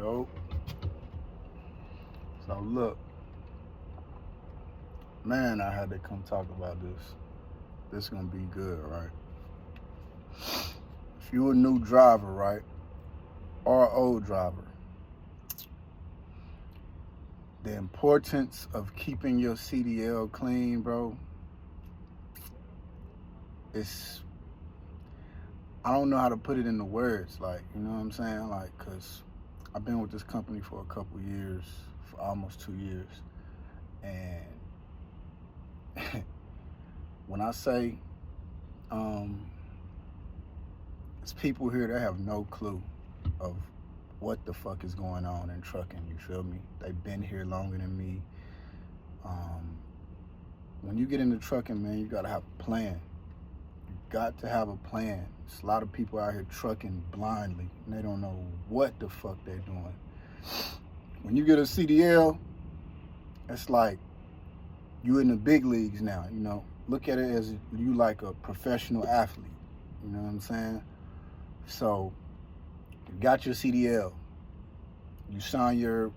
Yo, so look, man, I had to come talk about this. This gonna be good, right? If you a new driver, right, or old driver, the importance of keeping your CDL clean, bro, it's, I don't know how to put it into words, like, you know what I'm saying? Like, cause I've been with this company for a couple years, for almost 2 years, and when I say, it's people here that have no clue of what the fuck is going on in trucking, you feel me? They've been here longer than me. When you get into trucking, man, you gotta have a plan. You got to have a plan. There's a lot of people out here trucking blindly, and they don't know what the fuck they're doing. When you get a CDL, it's like you in the big leagues now, you know? Look at it as you like a professional athlete, you know what I'm saying? So, you got your CDL, you sign your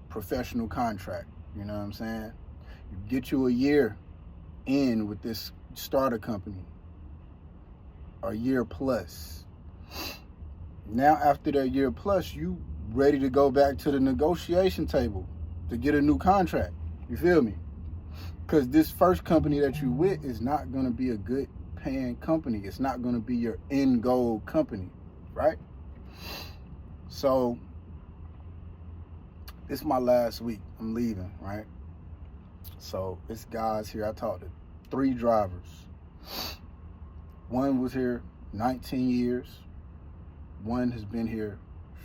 professional contract, you know what I'm saying? You get you a year in with this starter company, or a year plus. Now, after that year plus, you ready to go back to the negotiation table to get a new contract, you feel me? Because this first company that you with is not going to be a good paying company. It's not going to be your end goal company, right? So, it's my last week. I'm leaving, right? So, it's guys here. I talked to 3 drivers. One was here 19 years. One has been here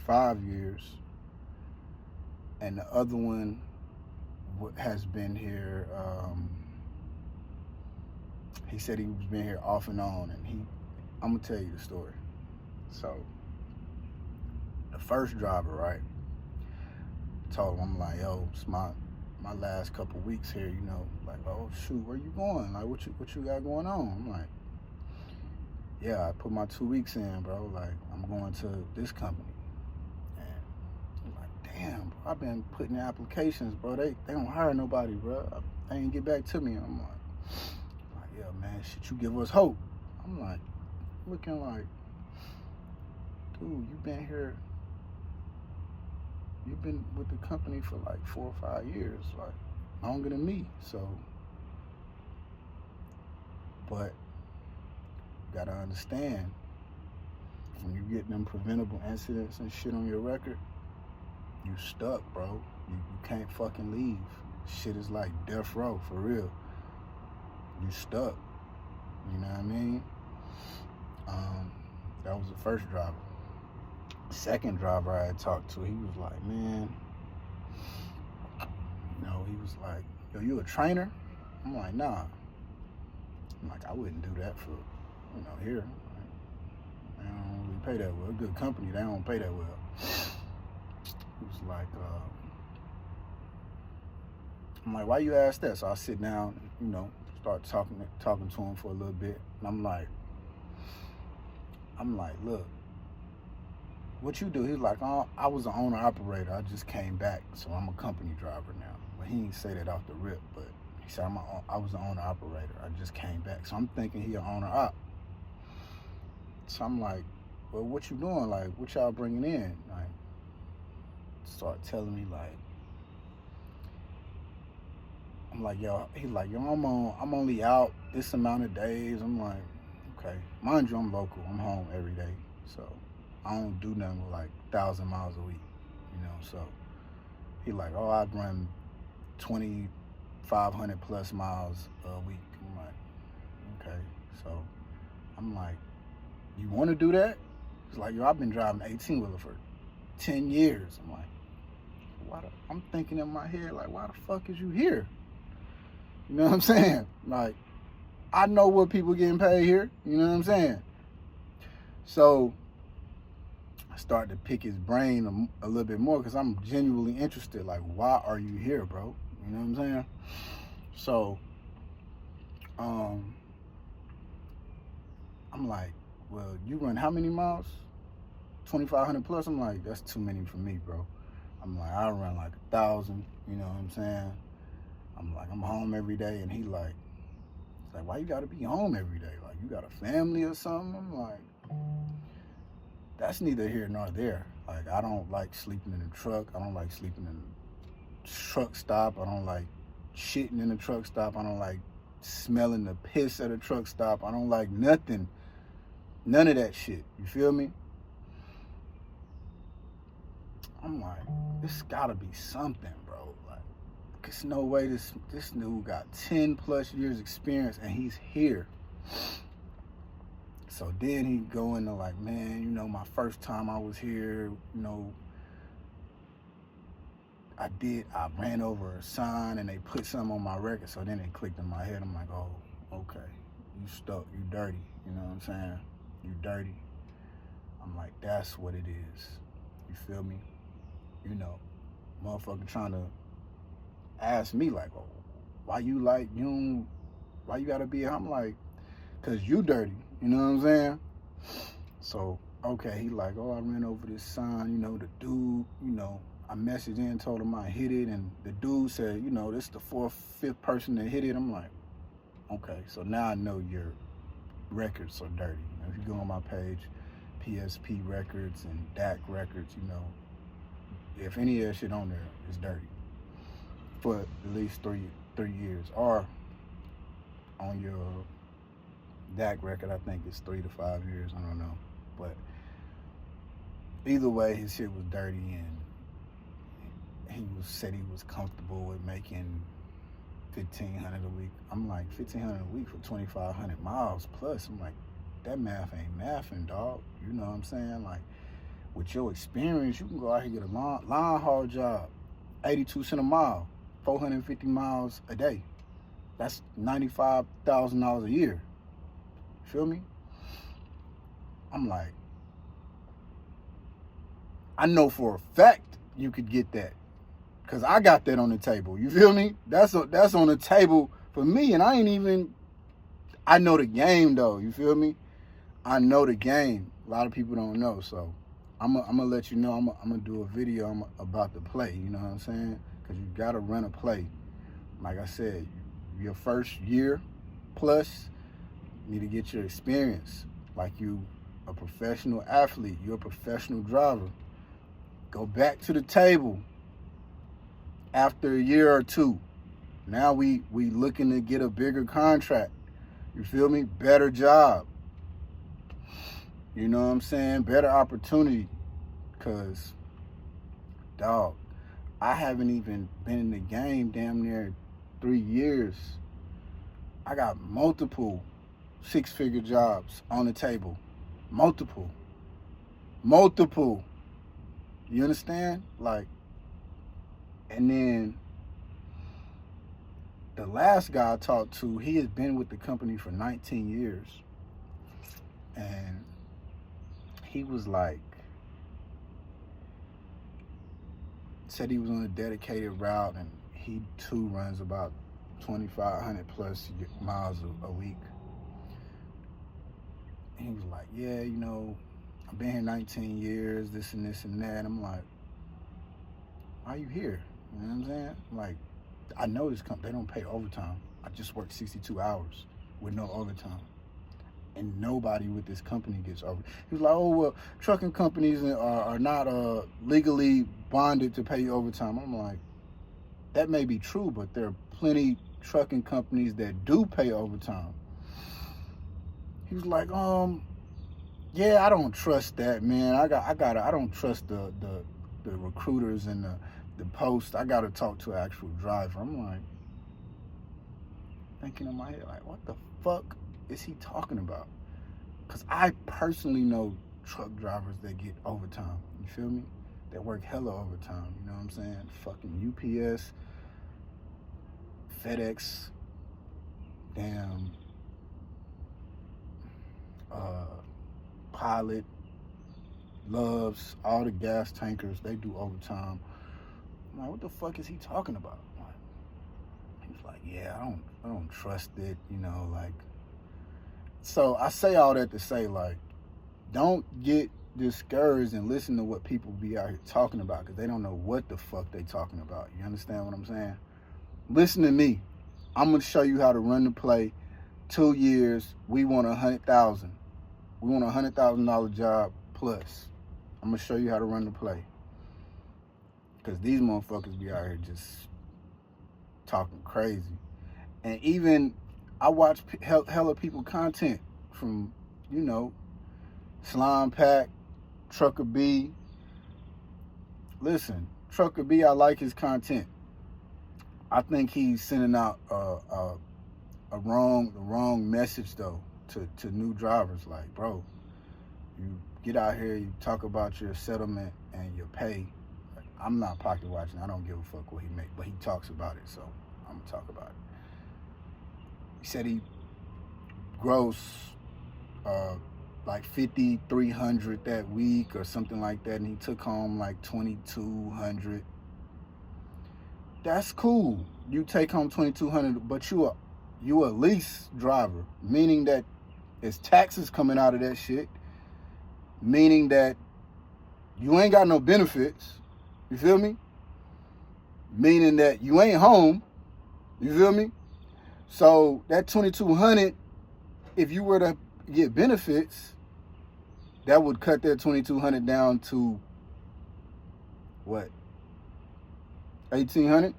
5 years. And the other one has been here, he said he was been here off and on, and I'm gonna tell you the story. So, the first driver, right, told him, I'm like, yo, it's my last couple weeks here, you know, like, oh shoot, where you going? Like, what you got going on? I'm like, yeah, I put my 2 weeks in, bro, like, I'm going to this company. Damn, bro, I've been putting in applications, bro. They don't hire nobody, bro. They ain't get back to me. I'm like, yeah, man, shit, you give us hope. I'm like, looking like, dude, you've been with the company for like 4 or 5 years, like longer than me. So, but you gotta understand, when you get them preventable incidents and shit on your record, you stuck, bro. You can't fucking leave. Shit is like death row, for real. You stuck. You know what I mean? That was the first driver. Second driver I had talked to, he was like, man, you know, he was like, yo, you a trainer? I'm like, nah. I'm like, I wouldn't do that for, you know, here. Like, they don't really pay that well. A good company, they don't pay that well. He was like, I'm like, why you ask that? So I sit down, you know, start talking to him for a little bit. And I'm like, look, what you do? He's like, oh, I was an owner operator. I just came back, so I'm a company driver now. But he didn't say that off the rip, but he said, I was an owner operator. I just came back. So I'm thinking he an owner op. So I'm like, well, what you doing? Like, what y'all bringing in? Like, start telling me, like, I'm like, yo, he's like, yo, I'm only out this amount of days. I'm like, okay. Mind you, I'm local. I'm home every day. So I don't do nothing with like 1,000 miles a week, you know? So he like, oh, I run 2,500 plus miles a week. I'm like, okay. So I'm like, you want to do that? He's like, yo, I've been driving 18-wheeler for 10 years. I'm like, I'm thinking in my head, like, why the fuck is you here? You know what I'm saying? Like, I know what people getting paid here. You know what I'm saying? So I started to pick his brain a little bit more because I'm genuinely interested. Like, why are you here, bro? You know what I'm saying? So, I'm like, well, you run how many miles? 2,500 plus. I'm like, that's too many for me, bro. I'm like, I run like 1,000. You know what I'm saying? I'm like, I'm home every day, and he's like, why you gotta be home every day? Like, you got a family or something? I'm like, that's neither here nor there. Like, I don't like sleeping in the truck. I don't like sleeping in the truck stop. I don't like shitting in the truck stop. I don't like smelling the piss at a truck stop. I don't like nothing. None of that shit. You feel me? I'm like, this gotta be something, bro. Like, there's no way this dude got 10 plus years experience and he's here. So then he go into like, man, you know, my first time I was here, you know, I ran over a sign and they put something on my record. So then it clicked in my head. I'm like, oh, okay, you stuck, you dirty. You know what I'm saying? You dirty. I'm like, that's what it is. You feel me? You know, motherfucker trying to ask me like, oh, why you gotta be here? I'm like, cause you dirty. You know what I'm saying? So, okay, he like, oh, I ran over this sign, you know, the dude, you know, I messaged in, told him I hit it, and the dude said, you know, this is the fifth person that hit it. I'm like, okay, so now I know your records are dirty. You know, if you go on my page, PSP records and DAC records, you know, if any of that shit on there is dirty for at least three years, or on your DAC record, I think it's 3 to 5 years. I don't know, but either way, his shit was dirty, and said he was comfortable with making $1,500 a week. I'm like, $1,500 a week for 2,500 miles plus. I'm like, that math ain't mathing, dog. You know what I'm saying? Like, with your experience, you can go out here and get a line haul job, 82 cents a mile, 450 miles a day. That's $95,000 a year. Feel me? I'm like, I know for a fact you could get that, cause I got that on the table. You feel me? That's on the table for me, and I know the game though. You feel me? I know the game. A lot of people don't know, so I'm gonna let you know. I'm gonna do a video about the play. You know what I'm saying? Cause you gotta run a play. Like I said, your first year plus, you need to get your experience. Like you a professional athlete, you're a professional driver. Go back to the table after a year or two. Now we looking to get a bigger contract. You feel me? Better job. You know what I'm saying? Better opportunity. Cause, dog, I haven't even been in the game damn near 3 years. I got multiple 6-figure jobs on the table. Multiple. You understand? Like, and then the last guy I talked to, he has been with the company for 19 years. And he was like, said he was on a dedicated route, and he too runs about 2,500 plus miles a week. And he was like, yeah, you know, I've been here 19 years, this and this and that. I'm like, why are you here? You know what I'm saying? Like, I know this company, they don't pay overtime. I just work 62 hours with no overtime. And nobody with this company gets over. He was like, oh, well, trucking companies are not legally bonded to pay you overtime. I'm like, that may be true, but there are plenty trucking companies that do pay overtime. He was like, yeah, I don't trust that, man. I don't trust the recruiters and the post. I gotta talk to an actual driver. I'm like, thinking in my head, like, what the fuck is he talking about? Because I personally know truck drivers that get overtime. You feel me? That work hella overtime. You know what I'm saying? Fucking UPS, FedEx, damn, Pilot, Loves, all the gas tankers, they do overtime. I'm like, what the fuck is he talking about? He was like, yeah, I don't trust it, you know, like. So I say all that to say, like, don't get discouraged and listen to what people be out here talking about because they don't know what the fuck they talking about. You understand what I'm saying? Listen to me. I'm gonna show you how to run the play. 2 years, we want 100,000. We want $100,000 job plus. I'm gonna show you how to run the play. Cause these motherfuckers be out here just talking crazy. And even I watch hella people content from, Slime Pack, Trucker B. Listen, Trucker B, I like his content. I think he's sending out the wrong message though to new drivers. Like, bro, you get out here, you talk about your settlement and your pay. Like, I'm not pocket watching. I don't give a fuck what he make, but he talks about it, so I'm gonna talk about it. He said he gross like 5,300 that week or something like that, and he took home like 2,200. That's cool. You take home 2,200, but you a lease driver, meaning that it's taxes coming out of that shit, meaning that you ain't got no benefits. You feel me? Meaning that you ain't home. You feel me? So that 2,200, if you were to get benefits, that would cut that 2,200 down to what? 1,800?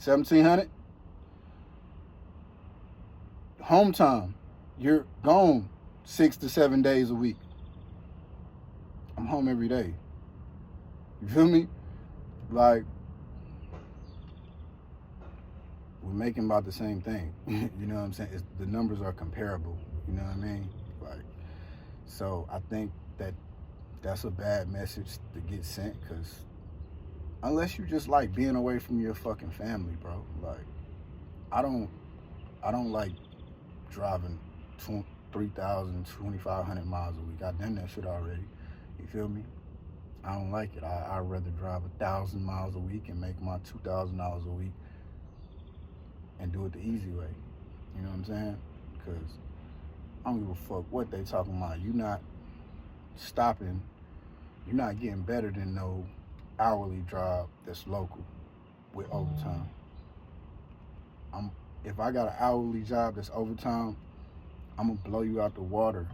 1,700? Home time, you're gone 6 to 7 days a week. I'm home every day. You feel me? Like, we're making about the same thing. You know what I'm saying? The numbers are comparable. You know what I mean? Like, so I think that's a bad message to get sent, because unless you just like being away from your fucking family, bro. Like, I don't like driving 3,000, 2,500 miles a week. I've done that shit already. You feel me? I don't like it. I'd rather drive 1,000 miles a week and make my $2,000 a week and do it the easy way. You know what I'm saying? Because I don't give a fuck what they talking about. You not stopping. You're not getting better than no hourly job that's local with overtime. If I got an hourly job that's overtime, I'm gonna blow you out the water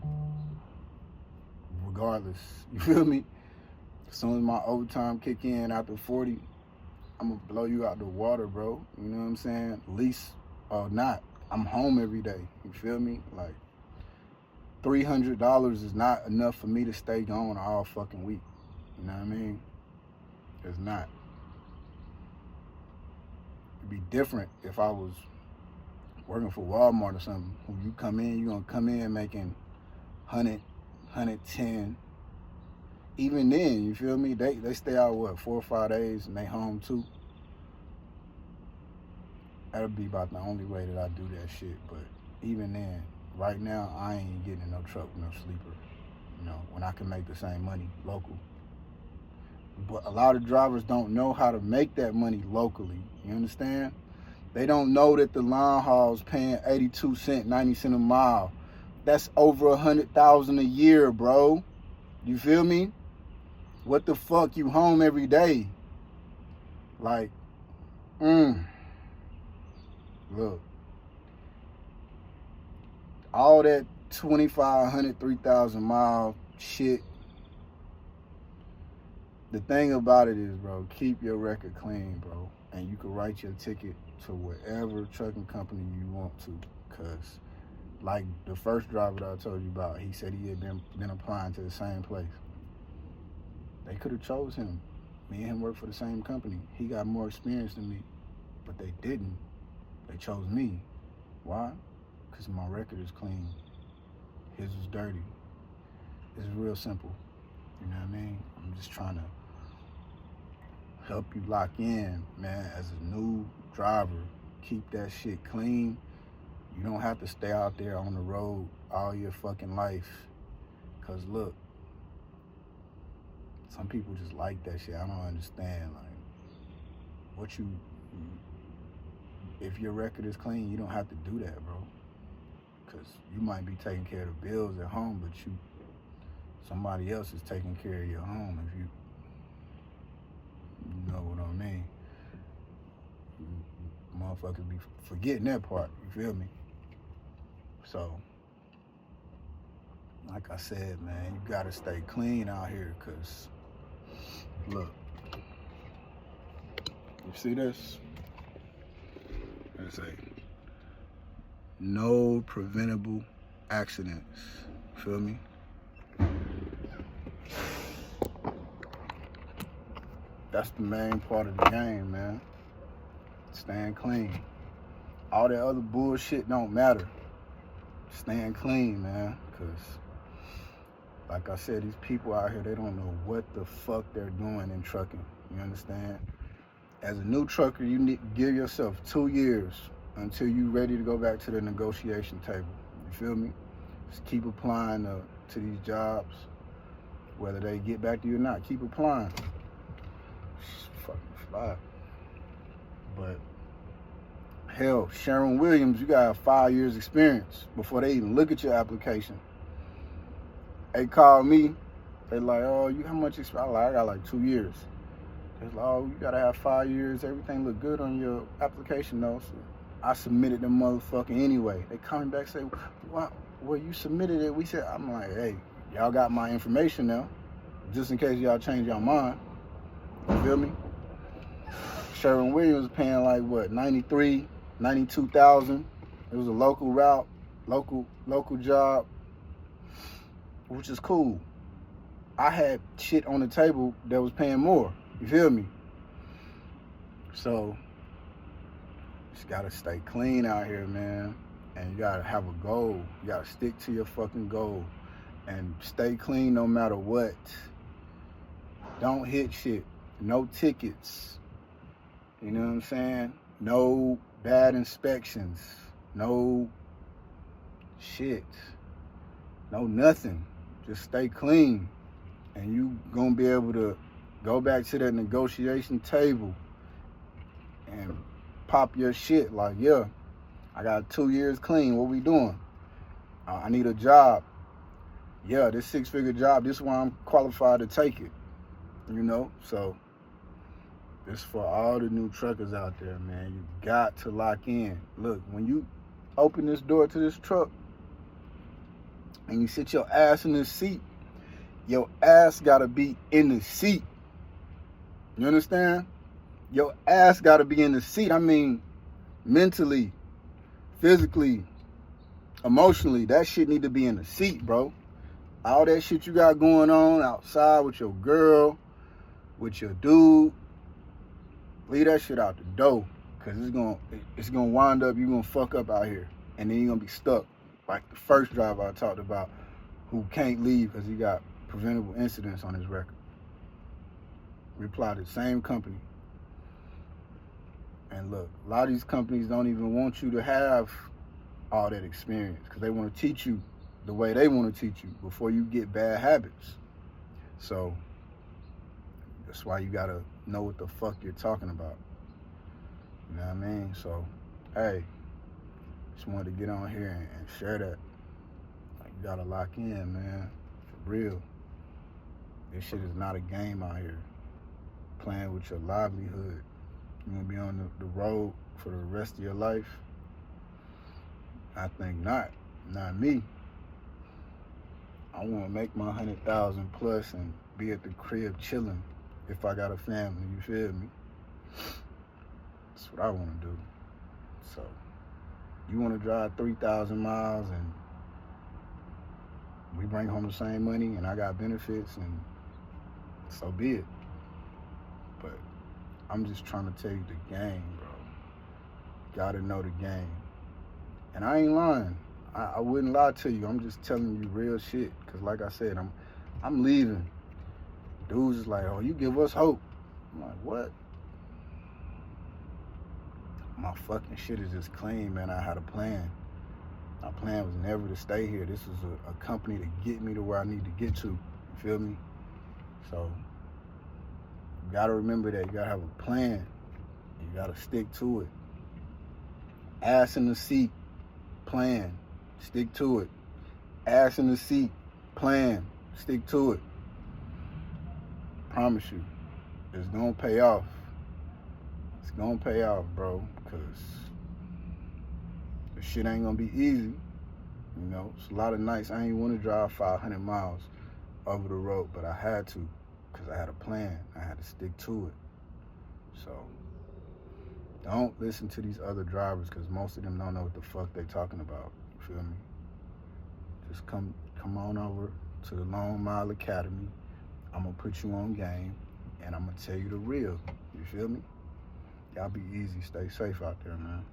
regardless. You feel me? As soon as my overtime kick in after 40, I'm gonna blow you out the water, bro. You know what I'm saying? Lease or not, I'm home every day. You feel me? Like, $300 is not enough for me to stay gone all fucking week. You know what I mean? It's not. It'd be different if I was working for Walmart or something. When you come in, you're gonna come in making 100, 110. Even then, you feel me? They stay out, 4 or 5 days and they home too. That'll be about the only way that I do that shit. But even then, right now, I ain't getting in no truck with no sleeper. You know, when I can make the same money local. But a lot of drivers don't know how to make that money locally. You understand? They don't know that the line haul's paying 82 cents, 90 cents a mile. That's over $100,000 a year, bro. You feel me? What the fuck? You home every day? Like, look, all that 2,500, 3,000 mile shit. The thing about it is, bro, keep your record clean, bro. And you can write your ticket to whatever trucking company you want to. Because, like the first driver that I told you about, he said he had been applying to the same place. They could have chose him. Me and him work for the same company. He got more experience than me. But they didn't. They chose me. Why? Because my record is clean. His was dirty. It's real simple. You know what I mean? I'm just trying to help you lock in, man, as a new driver. Keep that shit clean. You don't have to stay out there on the road all your fucking life. Because look, some people just like that shit. I don't understand. Like, if your record is clean, you don't have to do that, bro. Because you might be taking care of the bills at home, but Somebody else is taking care of your home, if you know what I mean. Motherfuckers be forgetting that part, you feel me? So, like I said, man, you gotta stay clean out here, cause look, you see this? It's a no preventable accidents. Feel me? That's the main part of the game, man. Staying clean. All that other bullshit don't matter. Staying clean, man. Cause like I said, these people out here, they don't know what the fuck they're doing in trucking. You understand? As a new trucker, you need to give yourself 2 years until you're ready to go back to the negotiation table. You feel me? Just keep applying to these jobs, whether they get back to you or not. Keep applying. Fucking fly. But hell, Sharon Williams, you got 5 years experience before they even look at your application. They call me. They like, oh, you how much experience? I got like 2 years. It's like, oh, you gotta have 5 years. Everything look good on your application, though. So I submitted them motherfucking anyway. They coming back say, well, you submitted it. We said, I'm like, hey, y'all got my information now, just in case y'all change your mind. You feel me? Sherwin Williams paying like what, 93, 92,000. It was a local route, local job, which is cool. I had shit on the table that was paying more. You feel me? So, just gotta stay clean out here, man. And you gotta have a goal. You gotta stick to your fucking goal. And stay clean no matter what. Don't hit shit. No tickets. You know what I'm saying? No bad inspections. No shit. No nothing. Just stay clean. And you gonna be able to go back to that negotiation table and pop your shit like, yeah, I got 2 years clean. What we doing? I need a job. Yeah, this 6-figure job, this is why I'm qualified to take it. You know? So, this for all the new truckers out there, man. You got to lock in. Look, when you open this door to this truck and you sit your ass in this seat, your ass gotta be in the seat. You understand? Your ass gotta be in the seat. I mean, mentally, physically, emotionally, that shit need to be in the seat, bro. All that shit you got going on outside with your girl, with your dude, leave that shit out the door. Cause it's gonna wind up, you're gonna fuck up out here. And then you're gonna be stuck. Like the first driver I talked about who can't leave because he got preventable incidents on his record. We applied to the same company. And look, a lot of these companies don't even want you to have all that experience because they want to teach you the way they want to teach you before you get bad habits. So that's why you gotta know what the fuck you're talking about. You know what I mean? So, hey, just wanted to get on here and share that. Like, you gotta lock in, man. For real. This shit is not a game out here. Playing with your livelihood. You wanna be on the road for the rest of your life? I think not. Not me. I wanna make my 100,000 plus and be at the crib chilling if I got a family, you feel me? That's what I wanna do. So, you wanna drive 3,000 miles and we bring home the same money and I got benefits, and so be it. But I'm just trying to tell you the game, bro. Gotta know the game. And I ain't lying. I wouldn't lie to you. I'm just telling you real shit. Cause like I said, I'm leaving. Dudes is like, oh, you give us hope. I'm like, what? My fucking shit is just clean, man. I had a plan. My plan was never to stay here. This is a company to get me to where I need to get to. You feel me? So, you gotta remember that. You gotta have a plan. You gotta stick to it. Ass in the seat, plan. Stick to it. Ass in the seat, plan. Stick to it. Promise you. It's gonna pay off. It's gonna pay off, bro, because the shit ain't gonna be easy. You know, it's a lot of nights I ain't want to drive 500 miles over the road, but I had to because I had a plan. I had to stick to it. So don't listen to these other drivers because most of them don't know what the fuck they talking about. You feel me? Just come on over to the Long Mile Academy. I'm gonna put you on game and I'm gonna tell you the real. You feel me? Y'all be easy. Stay safe out there, man.